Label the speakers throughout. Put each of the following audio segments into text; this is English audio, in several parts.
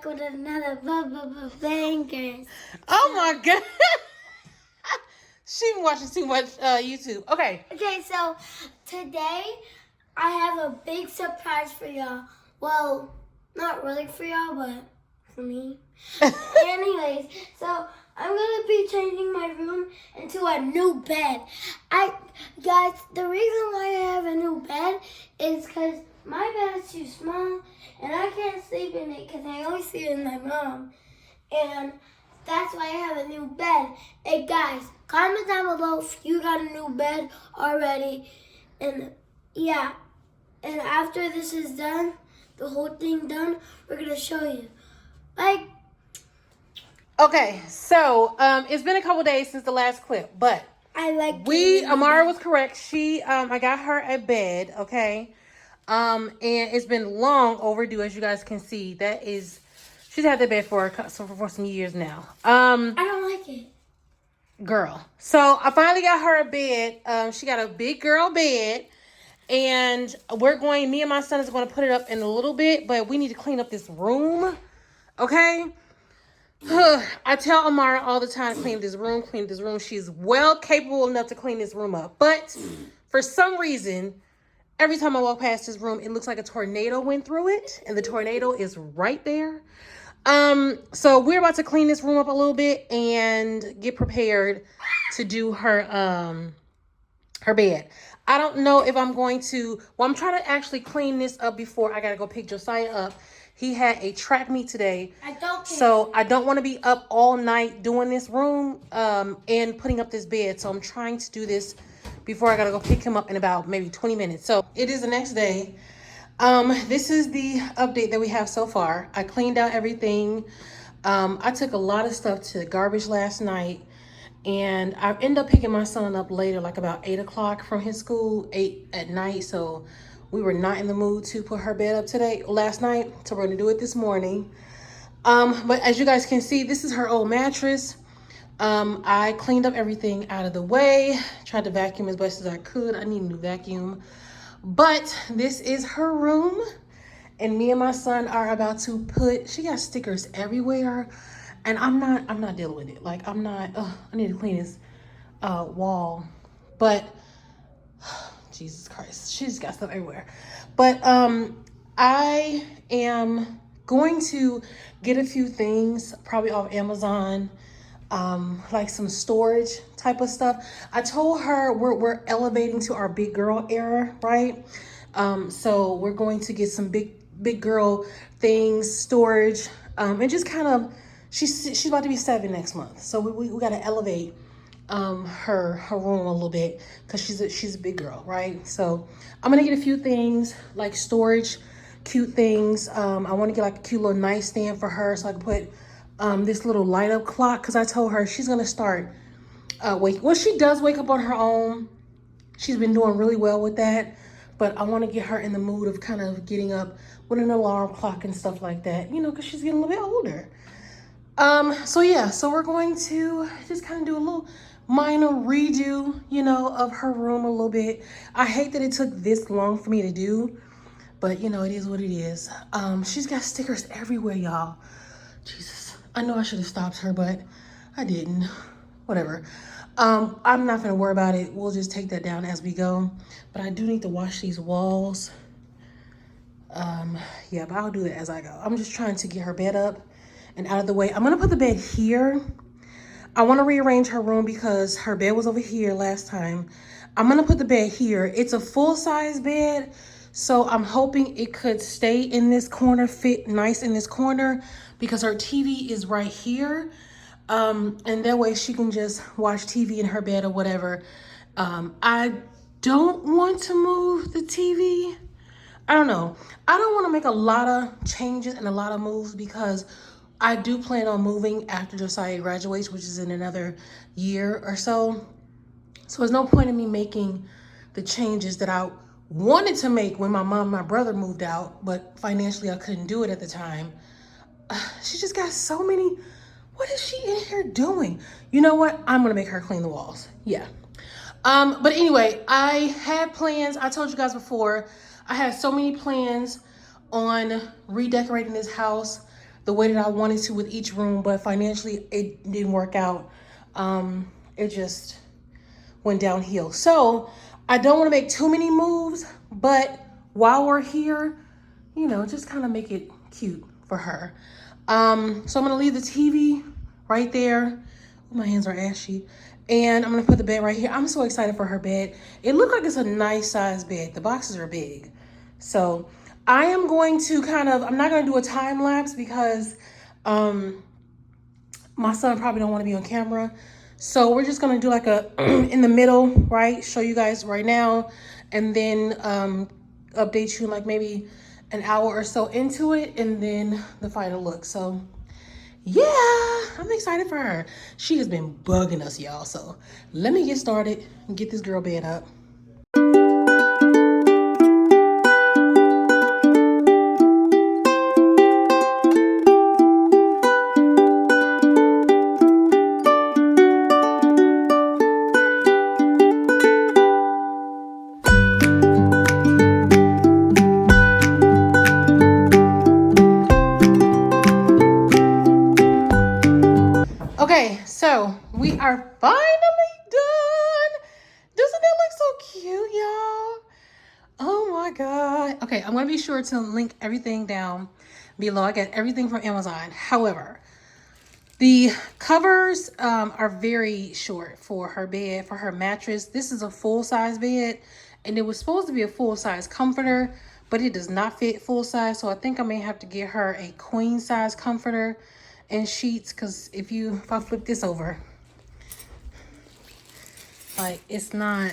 Speaker 1: back with another bangers.
Speaker 2: Oh my God. She been watching too much YouTube. Okay.
Speaker 1: Okay, so today I have a big surprise for y'all. Well, not really for y'all, but for me. Anyways, so I'm gonna be changing my room into a new bed. Guys, the reason why I have a new bed is because my bed is too small and I can't sleep in it because I only sleep in my mom. And that's why I have a new bed. Hey guys, comment down below if you got a new bed already. And yeah, and after this is done, the whole thing done, we're gonna show you. Like,
Speaker 2: okay, so it's been a couple days since the last clip, but Amara was correct. I got her a bed, okay? And it's been long overdue, as you guys can see. She's had that bed for some years now.
Speaker 1: I don't like it.
Speaker 2: Girl. So I finally got her a bed. She got a big girl bed. And me and my son is going to put it up in a little bit, but we need to clean up this room. Okay? I tell Amara all the time, clean this room. She's well capable enough to clean this room up. But for some reason, every time I walk past this room, it looks like a tornado went through it. And the tornado is right there. So we're about to clean this room up a little bit and get prepared to do her bed. I don't know if I'm going to, I'm trying to actually clean this up before I got to go pick Josiah up. He had a track meet today. So I don't want to be up all night doing this room, and putting up this bed. So I'm trying to do this before I got to go pick him up in about maybe 20 minutes. So it is the next day. This is the update that we have so far. I cleaned out everything. I took a lot of stuff to the garbage last night, and I ended up picking my son up later, like about 8 o'clock from his school, 8 at night. So we were not in the mood to put her bed up last night. So we're gonna do it this morning. But as you guys can see, this is her old mattress. I cleaned up everything out of the way, tried to vacuum as best as I could. I need a new vacuum. But this is her room, and me and my son are about to she got stickers everywhere, and I'm not dealing with it. Like, I need to clean this wall, but Jesus Christ, she's got stuff everywhere. But I am going to get a few things probably off Amazon, like some storage type of stuff. I told her we're elevating to our big girl era, right? So we're going to get some big girl things, storage, and just kind of, she's about to be 7 next month, so we got to elevate her room a little bit, because she's a big girl, right? So I'm gonna get a few things like storage, cute things. I want to get like a cute little nightstand for her, so I can put this little light up clock, because I told her she's gonna start she does wake up on her own. She's been doing really well with that, but I want to get her in the mood of kind of getting up with an alarm clock and stuff like that, you know, because she's getting a little bit older. So yeah, so we're going to just kind of do a little minor redo, you know, of her room a little bit. I hate that it took this long for me to do, but you know, it is what it is. She's got stickers everywhere, y'all. Jesus, I know I should have stopped her, but I didn't. Whatever. I'm not gonna worry about it. We'll just take that down as we go. But I do need to wash these walls. Yeah, but I'll do that as I go. I'm just trying to get her bed up and out of the way. I'm gonna put the bed here. I want to rearrange her room because her bed was over here last time. I'm gonna put the bed here. It's a full-size bed, so I'm hoping it could stay in this corner, fit nice in this corner, because her TV is right here. And that way she can just watch TV in her bed or whatever. I don't want to move the TV. I don't know. I don't want to make a lot of changes and a lot of moves, because I do plan on moving after Josiah graduates, which is in another year or so. So there's no point in me making the changes that I wanted to make when my mom and my brother moved out, but financially I couldn't do it at the time. She just got so many. What is she in here doing? You know what? I'm gonna make her clean the walls. Yeah. But anyway, I had plans. I told you guys before, I had so many plans on redecorating this house the way that I wanted to with each room, but financially it didn't work out. It just went downhill. So I don't want to make too many moves, but while we're here, you know, just kind of make it cute for her. So I'm gonna leave the TV right there. My hands are ashy. And I'm gonna put the bed right here. I'm so excited for her bed. It looked like it's a nice size bed. The boxes are big. So I am going to I'm not gonna do a time lapse because my son probably don't want to be on camera. So we're just gonna do like a in the middle, right? Show you guys right now, and then update you in like maybe an hour or so into it, and then the final look. So yeah, I'm excited for her. She has been bugging us, y'all. So let me get started and get this girl bed up. Okay, so we are finally done. Doesn't it look so cute, y'all? Oh my God. Okay, I'm gonna be sure to link everything down below. I got everything from Amazon. However, the covers are very short for her bed, for her mattress. This is a full-size bed, and it was supposed to be a full-size comforter, but it does not fit full-size. So I think I may have to get her a queen-size comforter and sheets, because if I flip this over, like, it's not,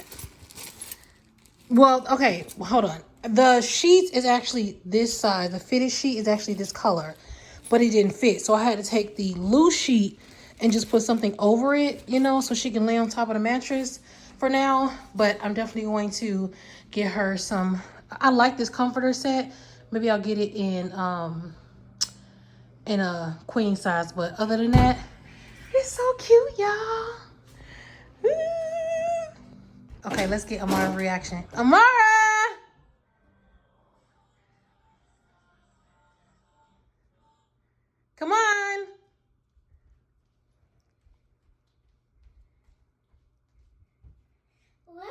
Speaker 2: well, okay, hold on. The sheets is actually this size. The fitted sheet is actually this color, but it didn't fit. So I had to take the loose sheet and just put something over it, you know, so she can lay on top of the mattress for now. But I'm definitely going to get her some, I like this comforter set. Maybe I'll get it in a queen size, but other than that, it's so cute, y'all. Okay, let's get Amara's reaction. Amara! Come on.
Speaker 1: Wow.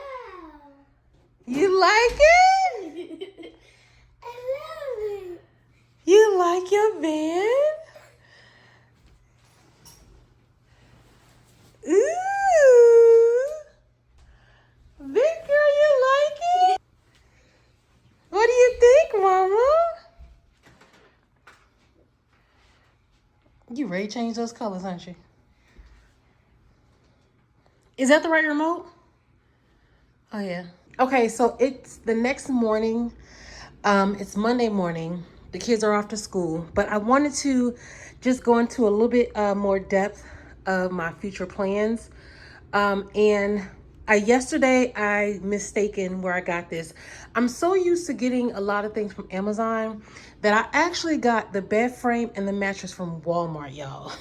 Speaker 2: You like it?
Speaker 1: I love it.
Speaker 2: You like your bed? Ooh. Big girl, you like it? What do you think, Mama? You ready to change those colors, aren't you? Is that the right remote? Oh, yeah. Okay, so it's the next morning. It's Monday morning. The kids are off to school, but I wanted to just go into a little bit more depth of my future plans. And yesterday I mistaken where I got this. I'm so used to getting a lot of things from Amazon that I actually got the bed frame and the mattress from Walmart, y'all.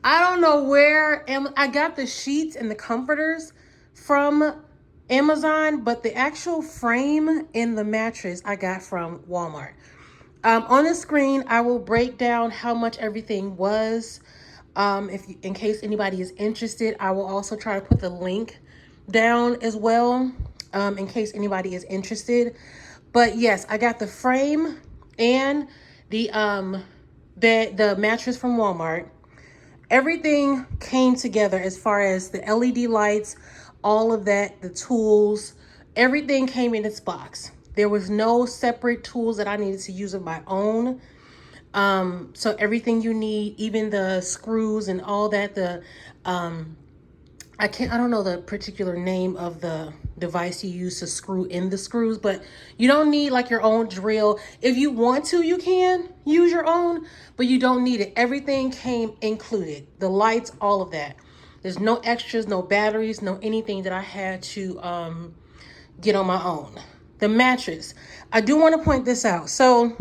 Speaker 2: I don't know where I got the sheets and the comforters from Amazon, but the actual frame and the mattress I got from Walmart. On the screen, I will break down how much everything was. In case anybody is interested, I will also try to put the link down as well, in case anybody is interested. But yes, I got the frame and the mattress from Walmart. Everything came together as far as the LED lights, all of that, the tools, everything came in its box. There was no separate tools that I needed to use of my own. So everything you need, even the screws and all that, I don't know the particular name of the device you use to screw in the screws, but you don't need like your own drill. If you want to, you can use your own, but you don't need it. Everything came included. The lights, all of that. There's no extras, no batteries, no anything that I had to get on my own. The mattress. I do want to point this out. So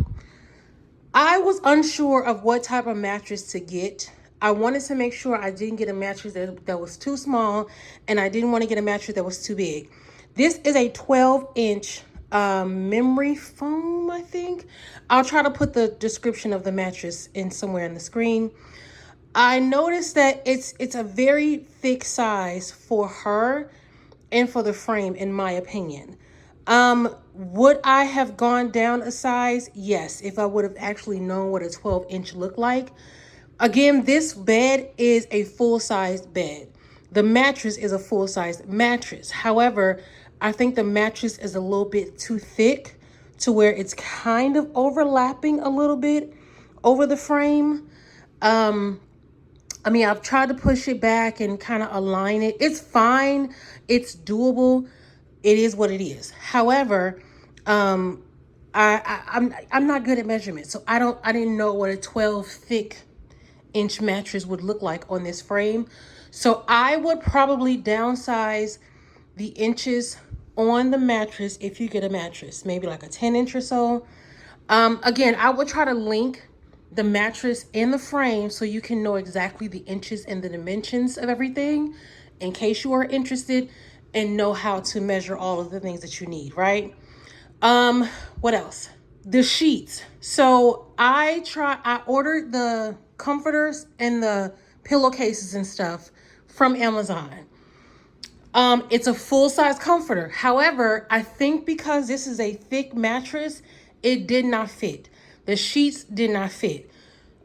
Speaker 2: I was unsure of what type of mattress to get. I wanted to make sure I didn't get a mattress that was too small, and I didn't want to get a mattress that was too big. This is a 12-inch memory foam, I think. I'll try to put the description of the mattress in somewhere in the screen. I noticed that it's a very thick size for her and for the frame, in my opinion. Would I have gone down a size? Yes, if I would have actually known what a 12-inch looked like. Again, this bed is a full-size bed. The mattress is a full-size mattress. However, I think the mattress is a little bit too thick to where it's kind of overlapping a little bit over the frame. I mean, I've tried to push it back and kind of align it. It's fine. It's doable. It is what it is. However, I'm not good at measurements, so I didn't know what a 12 thick inch mattress would look like on this frame. So I would probably downsize the inches on the mattress if you get a mattress, maybe like a 10-inch or so. Again, I would try to link the mattress and the frame so you can know exactly the inches and the dimensions of everything in case you are interested and know how to measure all of the things that you need, right? What else? The sheets. So I ordered the comforters and the pillowcases and stuff from Amazon. It's a full-size comforter. However, I think because this is a thick mattress, it did not fit. The sheets did not fit.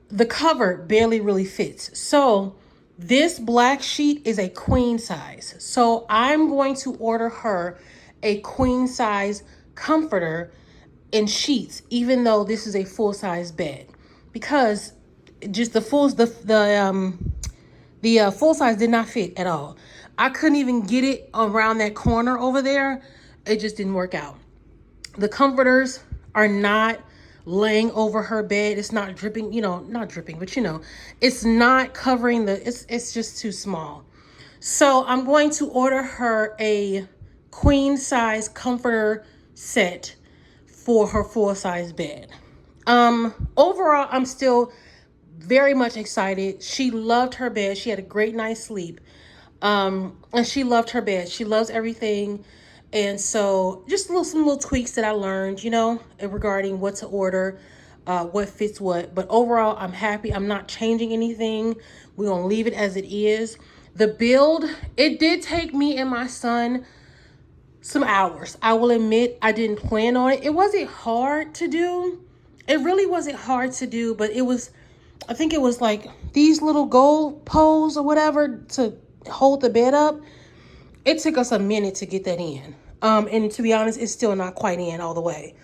Speaker 2: The cover barely really fits. So this black sheet is a queen size. So I'm going to order her a queen size comforter and sheets, even though this is a full-size bed, because just the full size did not fit at all. I couldn't even get it around that corner over there. It just didn't work out. The comforters are not laying over her bed. It's not dripping, not dripping, but it's not covering it's just too small. So I'm going to order her a queen size comforter set for her full size bed. Overall, I'm still very much excited. She loved her bed. She had a great night's sleep. And she loved her bed. She loves everything. And so just some little tweaks that I learned, regarding what to order, what fits what. But overall, I'm happy. I'm not changing anything. We're going to leave it as it is. The build, it did take me and my son some hours. I will admit I didn't plan on it. It wasn't hard to do. It really wasn't hard to do, but I think it was like these little gold poles or whatever to hold the bed up. It took us a minute to get that in. And to be honest, it's still not quite in all the way.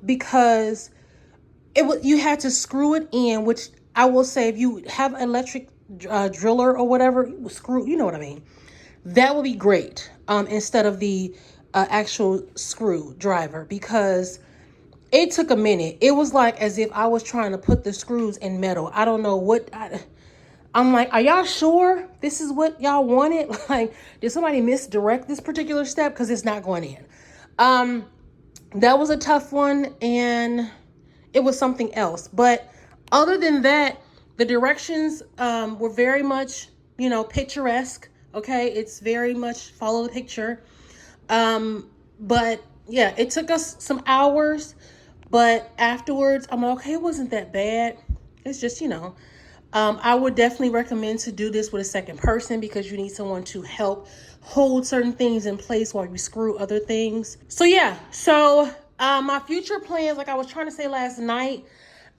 Speaker 2: Because you had to screw it in, which I will say, if you have an electric driller or whatever, screw, you know what I mean? That would be great. Instead of the actual screwdriver, because it took a minute. It was like as if I was trying to put the screws in metal. I don't know what I'm like, are y'all sure this is what y'all wanted? Like, did somebody misdirect this particular step? Because it's not going in. That was a tough one, and it was something else. But other than that, the directions were very much, picturesque. Okay, it's very much follow the picture. But yeah, it took us some hours. But afterwards, I'm like, okay, it wasn't that bad. It's just, I would definitely recommend to do this with a second person, because you need someone to help hold certain things in place while you screw other things. So yeah, my future plans, like I was trying to say last night,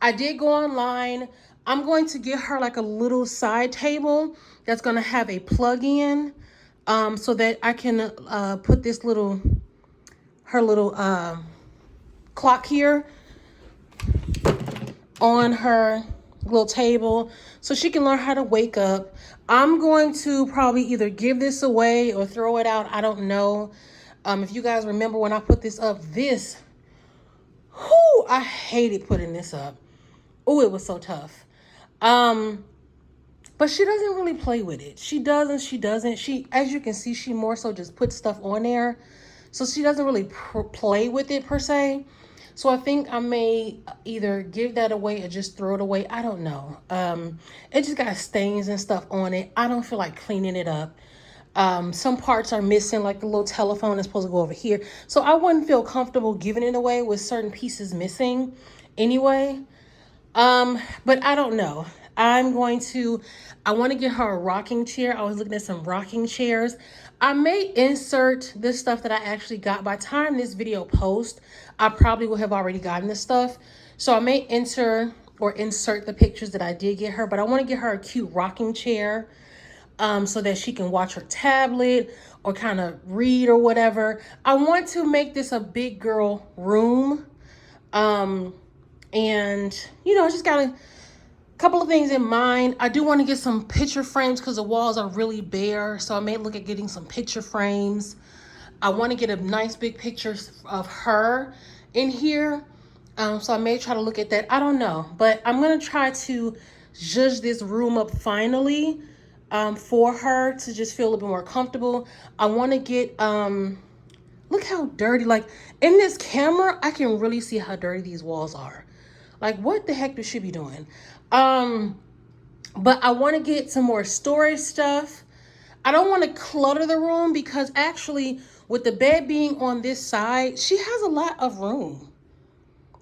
Speaker 2: I did go online. I'm going to get her like a little side table that's going to have a plug-in, so that I can put this her little clock here on her little table so she can learn how to wake up. I'm going to probably either give this away or throw it out. I don't know. If you guys remember when I put this up, I hated putting this up. Oh, it was so tough. But she doesn't really play with it. She doesn't. She, as you can see, she more so just puts stuff on there. So she doesn't really play with it per se. So I think I may either give that away or just throw it away. I don't know. It just got stains and stuff on it. I don't feel like cleaning it up. Some parts are missing, like the little telephone that's supposed to go over here. So I wouldn't feel comfortable giving it away with certain pieces missing anyway. But I don't know. I want to get her a rocking chair. I was looking at some rocking chairs. I may insert this stuff that I actually got. By the time this video posts, I probably will have already gotten this stuff. So I may enter or insert the pictures that I did get her, but I want to get her a cute rocking chair so that she can watch her tablet or kind of read or whatever. I want to make this a big girl room. And, you know, I just got a couple of things in mind. I do want to get some picture frames because the walls are really bare. So I may look at getting some picture frames. I want to get a nice big picture of her in here. So I may try to look at that. I don't know. But I'm going to try to zhuzh this room up finally for her to just feel a little bit more comfortable. I want to get... look how dirty, like in this camera, I can really see how dirty these walls are. Like what the heck does she be doing? But I want to get some more storage stuff. I don't want to clutter the room because actually with the bed being on this side, she has a lot of room.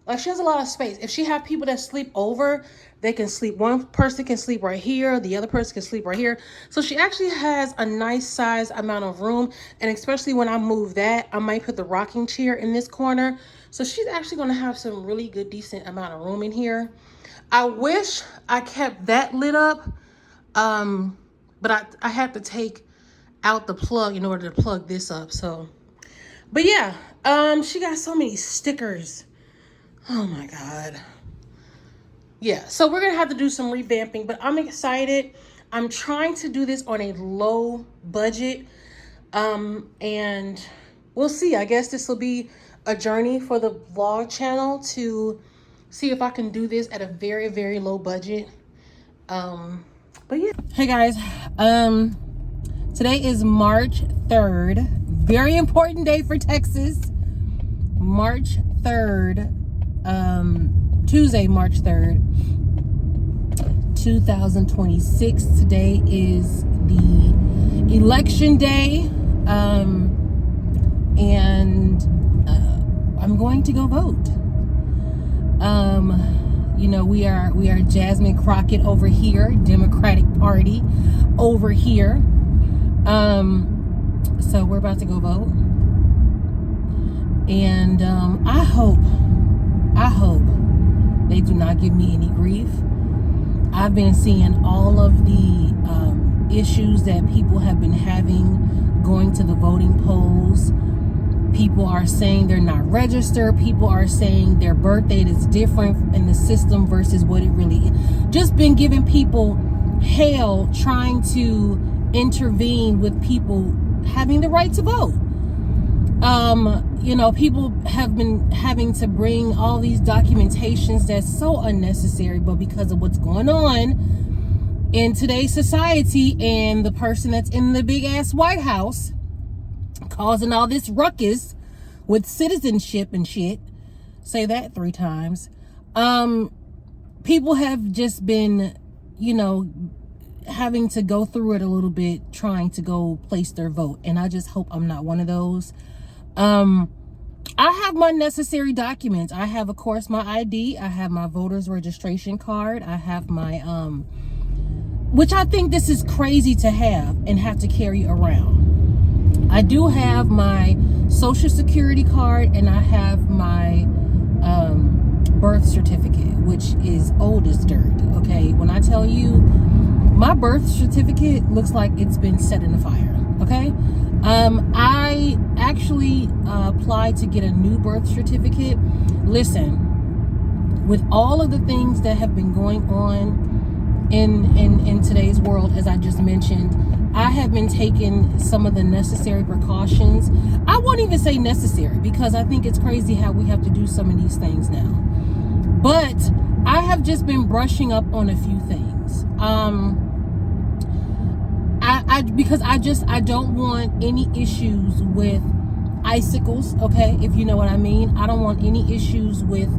Speaker 2: Like she has a lot of space. If she have people that sleep over, they can sleep. One person can sleep right here. The other person can sleep right here. So she actually has a nice size amount of room. And especially when I move that, I might put the rocking chair in this corner. So she's actually going to have some really good, decent amount of room in here. I wish I kept that lit up. But I have to take out the plug in order to plug this up. So, but yeah, she got so many stickers. Oh my God. Yeah, so we're gonna have to do some revamping, but I'm excited. I'm trying to do this on a low budget. And we'll see. I guess this will be a journey for the vlog channel to see if I can do this at a very, very low budget. But yeah. Hey guys, today is March 3rd. Very important day for Texas. March 3rd. Tuesday, March 3rd, 2026. Today is the election day. And I'm going to go vote. You know, we are Jasmine Crockett over here, Democratic Party over here. So we're about to go vote. And I hope they do not give me any grief. I've been seeing all of the issues that people have been having going to the voting polls. People are saying they're not registered. People are saying their birth date is different in the system versus what it really is. Just been giving people hell trying to intervene with people having the right to vote. You know, people have been having to bring all these documentations that's so unnecessary, but because of what's going on in today's society and the person that's in the big ass White House causing all this ruckus with citizenship and shit, say that 3 times, people have just been, you know, having to go through it a little bit trying to go place their vote. And I just hope I'm not one of those. I have my necessary documents. I have, of course, my ID. I have my voter's registration card. I have my, which I think this is crazy to have and have to carry around. I do have my social security card and I have my, birth certificate, which is old as dirt. Okay. When I tell you my birth certificate looks like it's been set in the fire. Okay. I actually applied to get a new birth certificate. Listen, with all of the things that have been going on in today's world, as I just mentioned, I have been taking some of the necessary precautions. I won't even say necessary because I think it's crazy how we have to do some of these things now. But I have just been brushing up on a few things. Because I don't want any issues with icicles, okay, if you know what I mean. I don't want any issues with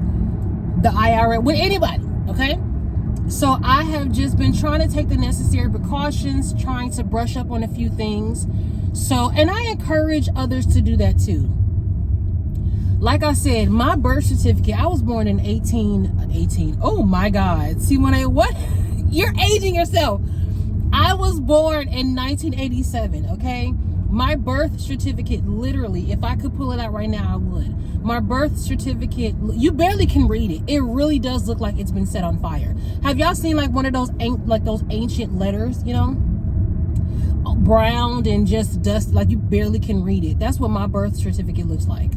Speaker 2: the IRS, with anybody, okay? So I have just been trying to take the necessary precautions, trying to brush up on a few things. So, and I encourage others to do that too. Like I said, my birth certificate, I was born in 18. Oh my God. See, what? You're aging yourself. I was born in 1987, okay? My birth certificate, literally, if I could pull it out right now, I would. My birth certificate, you barely can read it. It really does look like it's been set on fire. Have y'all seen like one of those, those ancient letters, you know? Browned and just dust, like you barely can read it. That's what my birth certificate looks like.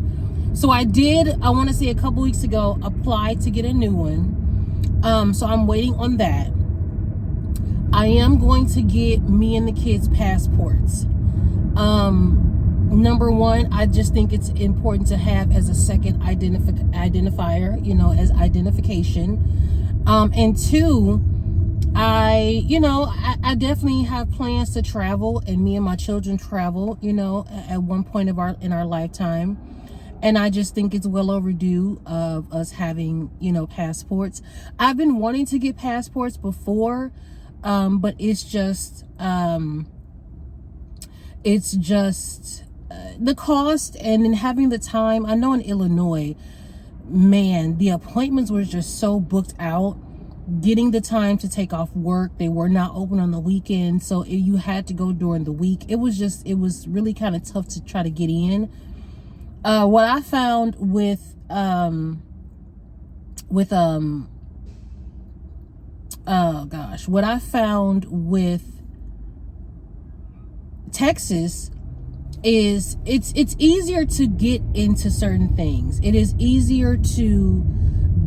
Speaker 2: So I want to say a couple weeks ago, apply to get a new one. So I'm waiting on that. I am going to get me and the kids passports. Number one, I just think it's important to have as a second identifier, you know, as identification. And two, I definitely have plans to travel, and me and my children travel, you know, at one point in our lifetime. And I just think it's well overdue of us having, you know, passports. I've been wanting to get passports before, but it's just the cost and then having the time. I know in Illinois, man, the appointments were just so booked out. Getting the time to take off work, they were not open on the weekend, so you had to go during the week. It was really kind of tough to try to get in. What I found with what I found with Texas is it's easier to get into certain things. It is easier to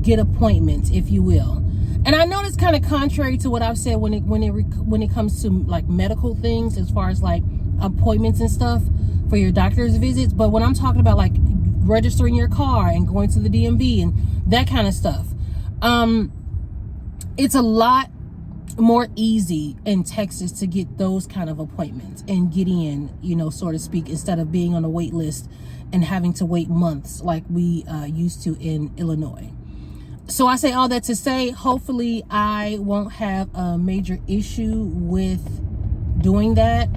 Speaker 2: get appointments, if you will. And I know that's kind of contrary to what I've said when it comes to like medical things, as far as like appointments and stuff for your doctor's visits. But when I'm talking about like registering your car and going to the DMV and that kind of stuff, it's a lot more easy in Texas to get those kind of appointments and get in, you know, so to speak, instead of being on a wait list and having to wait months like we used to in Illinois. So I say all that to say, hopefully I won't have a major issue with doing that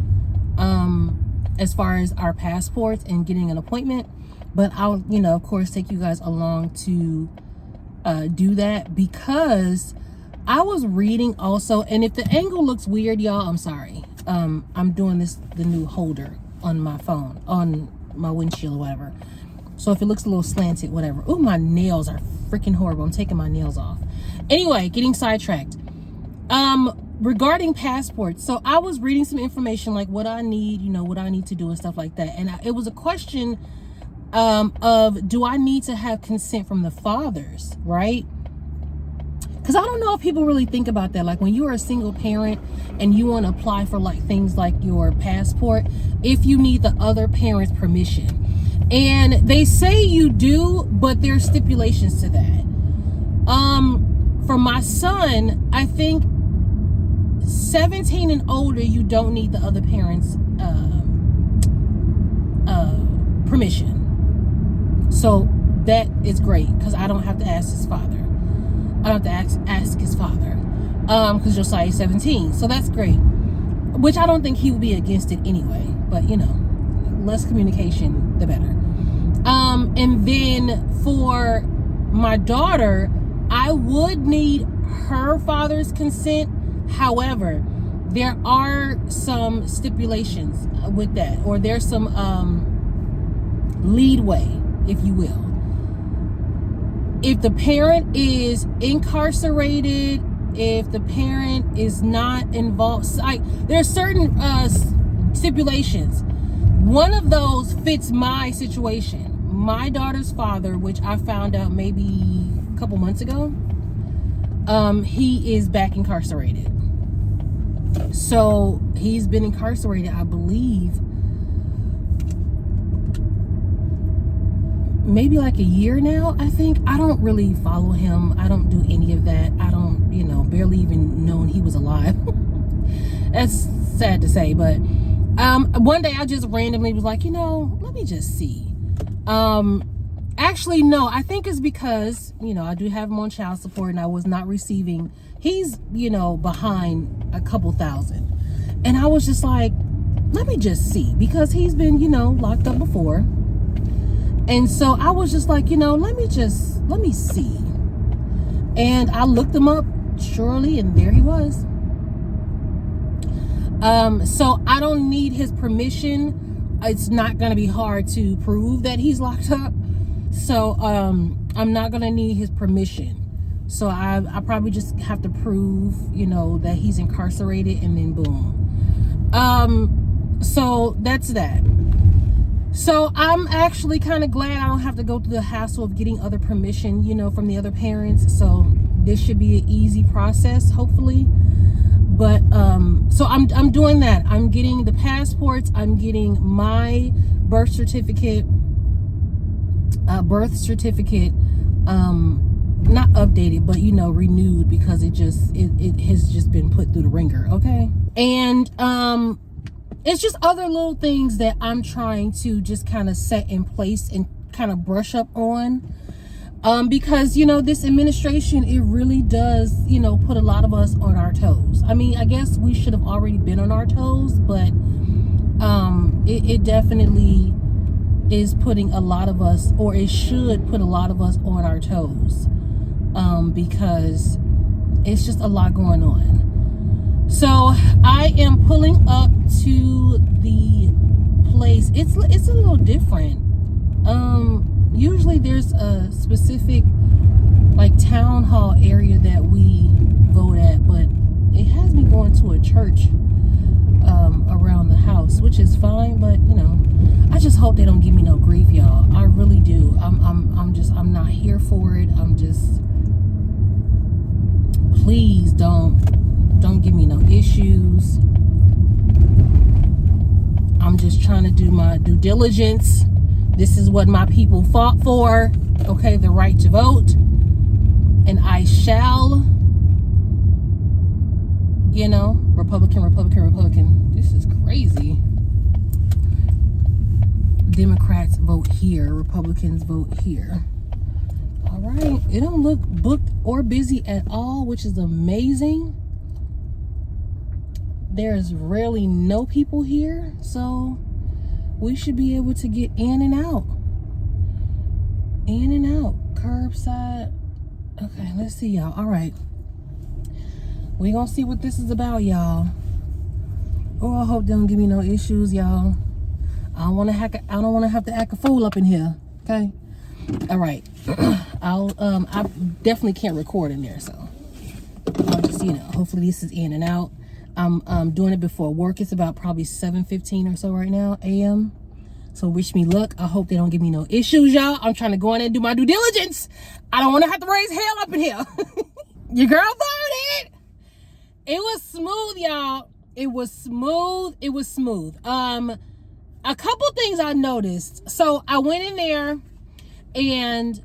Speaker 2: as far as our passports and getting an appointment. But I'll, you know, of course, take you guys along to do that, because I was reading also, and if the angle looks weird, y'all, I'm sorry. I'm doing the new holder on my phone, on my windshield or whatever. So if it looks a little slanted, whatever. Oh, my nails are freaking horrible. I'm taking my nails off. Anyway, getting sidetracked. Regarding passports, so I was reading some information like what I need, you know, what I need to do and stuff like that. And it was a question of, do I need to have consent from the fathers, right? Because I don't know if people really think about that. Like when you are a single parent and you want to apply for like things like your passport, if you need the other parent's permission. And they say you do, but there's stipulations to that. For my son, I think 17 and older, you don't need the other parent's permission. So that is great, because I don't have to ask his father. I don't have to ask his father, because Josiah is 17. So that's great, which I don't think he would be against it anyway. But, you know, less communication, the better. And then for my daughter, I would need her father's consent. However, there are some stipulations with that, or there's some leadway, if you will. If the parent is incarcerated, if the parent is not involved, there's certain stipulations. One of those fits my situation. My daughter's father, which I found out maybe a couple months ago, he is back incarcerated. So he's been incarcerated, I believe, maybe like a year now, I think. I don't really follow him. I don't do any of that. I don't, you know, barely even known he was alive. That's sad to say, but one day I just randomly was like, you know, let me just see. Actually, no, I think it's because, you know, I do have him on child support and I was not receiving, he's, you know, behind a couple thousand. And I was just like, let me just see, because he's been, you know, locked up before. And so I was just like, you know, let me see. And I looked him up, surely, and there he was. So I don't need his permission. It's not going to be hard to prove that he's locked up. So I'm not going to need his permission. So I probably just have to prove, you know, that he's incarcerated, and then boom. So that's that. So I'm actually kind of glad I don't have to go through the hassle of getting other permission, you know, from the other parents. So this should be an easy process, hopefully. But so I'm doing that. I'm getting the passports. I'm getting my birth certificate. Not updated, but, you know, renewed, because it has just been put through the ringer. Okay. And it's just other little things that I'm trying to just kind of set in place and kind of brush up on. Because, you know, this administration, it really does, you know, put a lot of us on our toes. I mean, I guess we should have already been on our toes, but it definitely is putting a lot of us, or it should put a lot of us on our toes, because it's just a lot going on. So I am pulling up to the place. It's a little different. Usually there's a specific, like, town hall area that we vote at, but it has me going to a church around the house, which is fine. But, you know, I just hope they don't give me no grief, y'all. I really do. I'm not here for it. I'm just, please don't give me no issues. I'm just trying to do my due diligence. This is what my people fought for, okay, the right to vote. And I shall, you know, Republican. This is crazy. Democrats vote here, Republicans vote here. All right, it don't look booked or busy at all, which is amazing. There's rarely no people here, so we should be able to get in and out. Curbside. Okay, let's see, y'all. All right, we gonna see what this is about, y'all. Oh, I hope they don't give me no issues, y'all. I don't want to have to act a fool up in here. Okay. All right. I definitely can't record in there, so I'll just, you know, hopefully this is in and out. I'm doing it before work. It's about probably 7:15 or so right now, a.m. So wish me luck. I hope they don't give me no issues, y'all. I'm trying to go in and do my due diligence. I don't want to have to raise hell up in here. Your girl voted. It was smooth, y'all. It was smooth. A couple things I noticed. So I went in there, and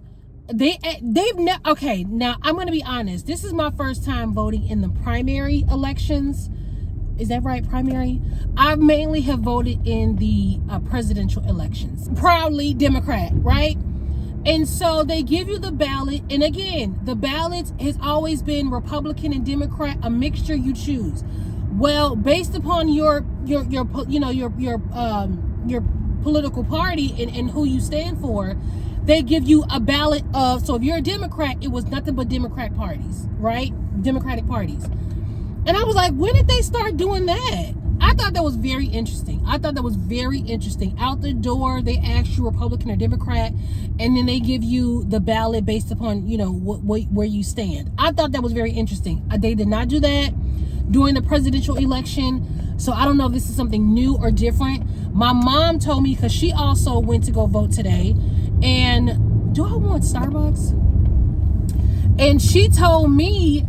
Speaker 2: okay, now I'm going to be honest. This is my first time voting in the primary elections. Is that right? Primary? I mainly have voted in the presidential elections. Proudly Democrat, right? And so they give you the ballot. And again, the ballot has always been Republican and Democrat, a mixture you choose. Well, based upon your political party and who you stand for, they give you a ballot of, so if you're a Democrat, it was nothing but Democratic parties, right? Democratic parties. And I was like, when did they start doing that? I thought that was very interesting. Out the door, they ask you Republican or Democrat, and then they give you the ballot based upon, you know, where you stand. I thought that was very interesting. They did not do that during the presidential election. So I don't know if this is something new or different. My mom told me, because she also went to go vote today. And do I want Starbucks? And she told me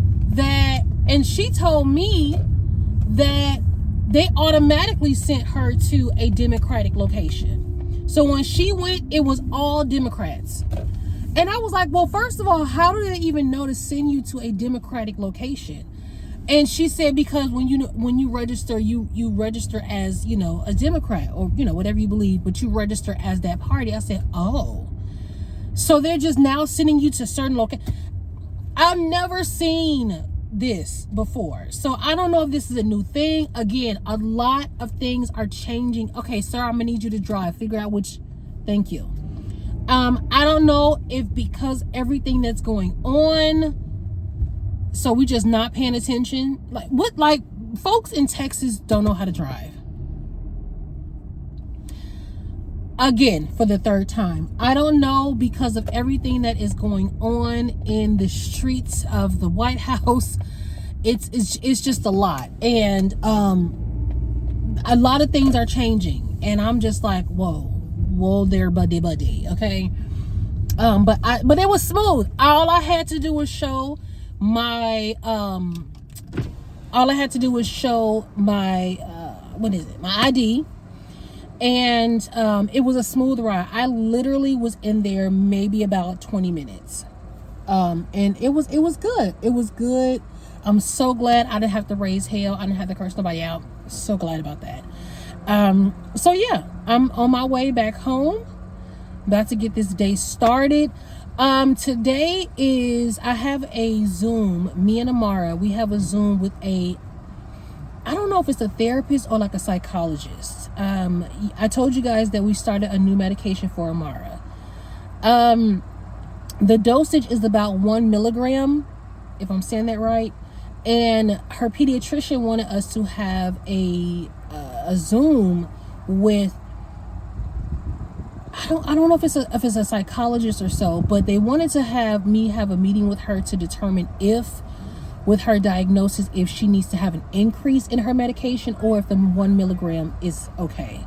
Speaker 2: that they automatically sent her to a Democratic location. So when she went, it was all Democrats. And I was like, well, first of all, how do they even know to send you to a Democratic location? And she said, because when you register, you register as, you know, a Democrat, or, you know, whatever you believe, but you register as that party. I said, oh. So they're just now sending you to certain locations. I've never seen this before. So I don't know if this is a new thing. Again, a lot of things are changing. Okay, sir, I'm gonna need you to drive. Figure out which. Thank you. I don't know if because everything that's going on, so we just not paying attention. Like what? Like folks in Texas don't know how to drive. Again, for the third time. I don't know because of everything that is going on in the streets of the White House. It's just a lot. And a lot of things are changing. And I'm just like, whoa there, buddy, okay? But it was smooth. All I had to do was show my my ID. And it was a smooth ride. I literally was in there maybe about 20 minutes. And it was good. It was good. I'm so glad I didn't have to raise hell. I didn't have to curse nobody out. So glad about that. So yeah, I'm on my way back home. About to get this day started. Today I have a Zoom. Me and Amara, we have a Zoom with I don't know if it's a therapist or like a psychologist. I told you guys that we started a new medication for Amara. The dosage is about 1 milligram, if I'm saying that right. And her pediatrician wanted us to have a Zoom with, I don't know if it's a psychologist or so, but they wanted to have me have a meeting with her to determine if, with her diagnosis, if she needs to have an increase in her medication or if the 1 milligram is okay.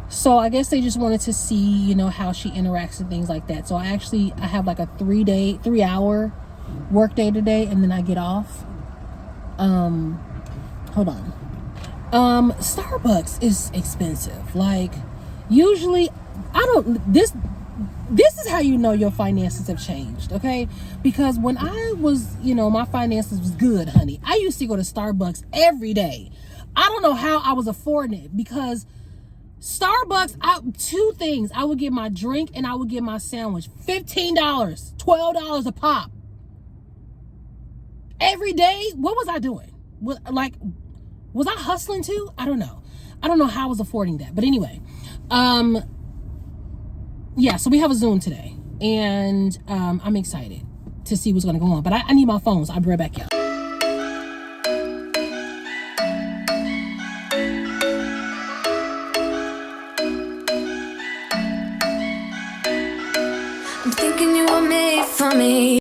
Speaker 2: So I guess they just wanted to see, you know, how she interacts and things like that. So I have like a 3-hour work day today, and then I get off. Hold on. Starbucks is expensive. Like, usually this is how you know your finances have changed, okay? Because when I was, you know, my finances was good, honey, I used to go to Starbucks every day. I don't know how I was affording it, because Starbucks, two things. I would get my drink and I would get my sandwich. $15, $12 a pop. Every day? What was I doing? Was I hustling too? I don't know. I don't know how I was affording that. But anyway, yeah, so we have a Zoom today, and I'm excited to see what's going to go on. But I need my phone, so I'll be right back, y'all.